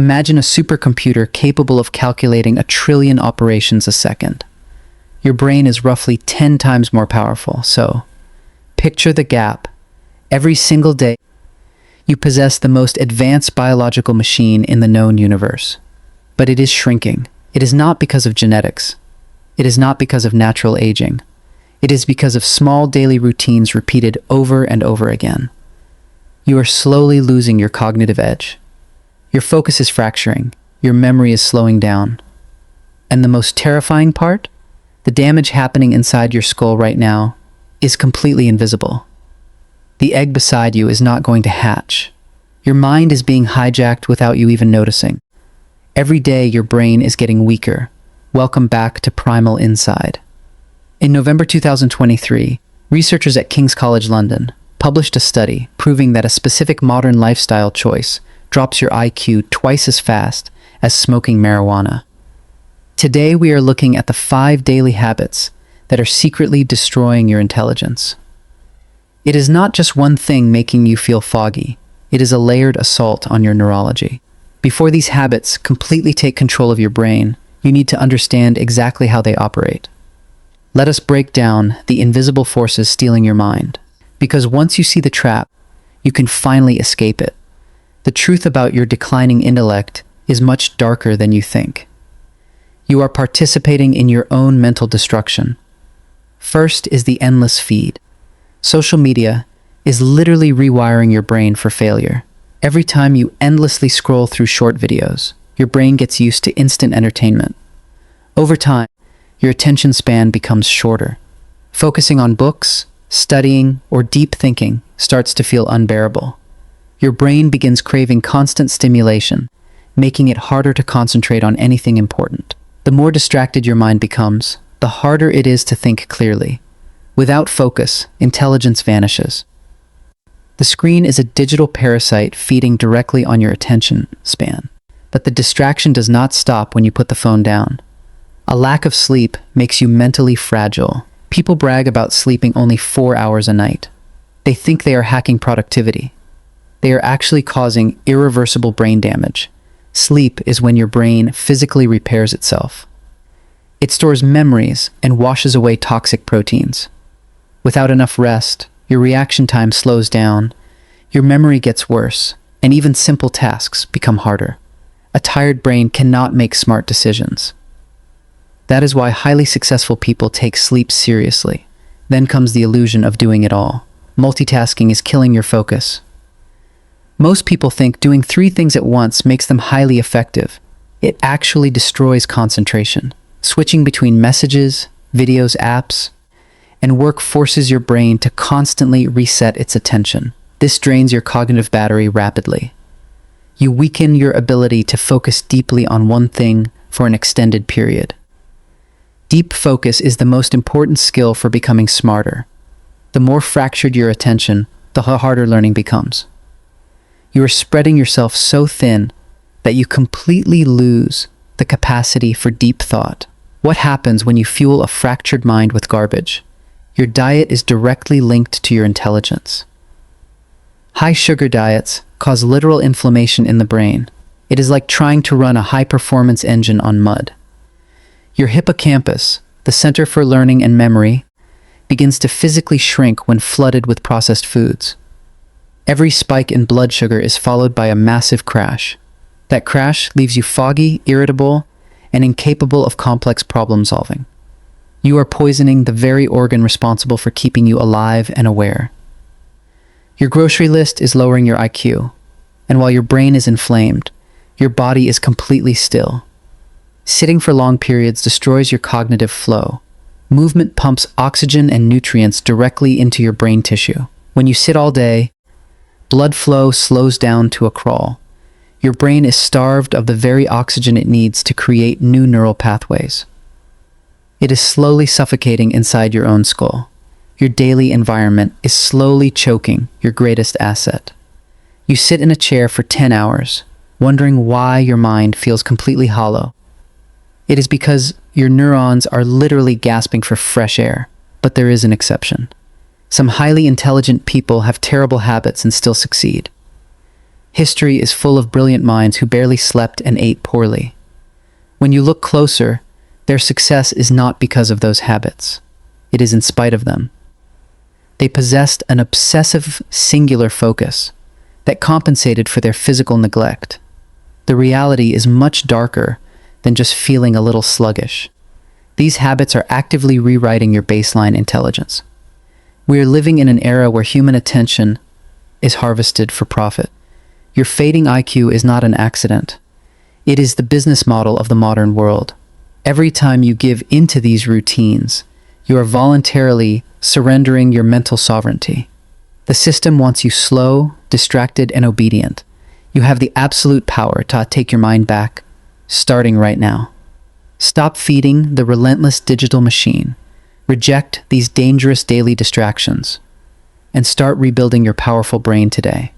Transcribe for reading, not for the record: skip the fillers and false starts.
Imagine a supercomputer capable of calculating 1 trillion operations a second. Your brain is roughly 10 times more powerful, so picture the gap. Every single day, you possess the most advanced biological machine in the known universe. But it is shrinking. It is not because of genetics. It is not because of natural aging. It is because of small daily routines repeated over and over again. You are slowly losing your cognitive edge. Your focus is fracturing. Your memory is slowing down. And the most terrifying part? The damage happening inside your skull right now is completely invisible. The egg beside you is not going to hatch. Your mind is being hijacked without you even noticing. Every day your brain is getting weaker. Welcome back to Primal Inside. In November 2023, researchers at King's College London published a study proving that a specific modern lifestyle choice drops your IQ twice as fast as smoking marijuana. Today we are looking at the 5 daily habits that are secretly destroying your intelligence. It is not just one thing making you feel foggy. It is a layered assault on your neurology. Before these habits completely take control of your brain, you need to understand exactly how they operate. Let us break down the invisible forces stealing your mind. Because once you see the trap, you can finally escape it. The truth about your declining intellect is much darker than you think. You are participating in your own mental destruction. First is the endless feed. Social media is literally rewiring your brain for failure. Every time you endlessly scroll through short videos, your brain gets used to instant entertainment. Over time, your attention span becomes shorter. Focusing on books, studying, or deep thinking starts to feel unbearable. Your brain begins craving constant stimulation, making it harder to concentrate on anything important. The more distracted your mind becomes, the harder it is to think clearly. Without focus, intelligence vanishes. The screen is a digital parasite feeding directly on your attention span. But the distraction does not stop when you put the phone down. A lack of sleep makes you mentally fragile. People brag about sleeping only 4 hours a night. They think they are hacking productivity. They are actually causing irreversible brain damage. Sleep is when your brain physically repairs itself. It stores memories and washes away toxic proteins. Without enough rest, your reaction time slows down, your memory gets worse, and even simple tasks become harder. A tired brain cannot make smart decisions. That is why highly successful people take sleep seriously. Then comes the illusion of doing it all. Multitasking is killing your focus. Most people think doing 3 things at once makes them highly effective. It actually destroys concentration. Switching between messages, videos, apps, and work forces your brain to constantly reset its attention. This drains your cognitive battery rapidly. You weaken your ability to focus deeply on one thing for an extended period. Deep focus is the most important skill for becoming smarter. The more fractured your attention, the harder learning becomes. You are spreading yourself so thin that you completely lose the capacity for deep thought. What happens when you fuel a fractured mind with garbage? Your diet is directly linked to your intelligence. High sugar diets cause literal inflammation in the brain. It is like trying to run a high-performance engine on mud. Your hippocampus, the center for learning and memory, begins to physically shrink when flooded with processed foods. Every spike in blood sugar is followed by a massive crash. That crash leaves you foggy, irritable, and incapable of complex problem solving. You are poisoning the very organ responsible for keeping you alive and aware. Your grocery list is lowering your IQ, and while your brain is inflamed, your body is completely still. Sitting for long periods destroys your cognitive flow. Movement pumps oxygen and nutrients directly into your brain tissue. When you sit all day, blood flow slows down to a crawl. Your brain is starved of the very oxygen it needs to create new neural pathways. It is slowly suffocating inside your own skull. Your daily environment is slowly choking your greatest asset. You sit in a chair for 10 hours, wondering why your mind feels completely hollow. It is because your neurons are literally gasping for fresh air, but there is an exception. Some highly intelligent people have terrible habits and still succeed. History is full of brilliant minds who barely slept and ate poorly. When you look closer, their success is not because of those habits. It is in spite of them. They possessed an obsessive, singular focus that compensated for their physical neglect. The reality is much darker than just feeling a little sluggish. These habits are actively rewriting your baseline intelligence. We are living in an era where human attention is harvested for profit. Your fading IQ is not an accident. It is the business model of the modern world. Every time you give into these routines, you are voluntarily surrendering your mental sovereignty. The system wants you slow, distracted, and obedient. You have the absolute power to take your mind back, starting right now. Stop feeding the relentless digital machine. Reject these dangerous daily distractions, and start rebuilding your powerful brain today.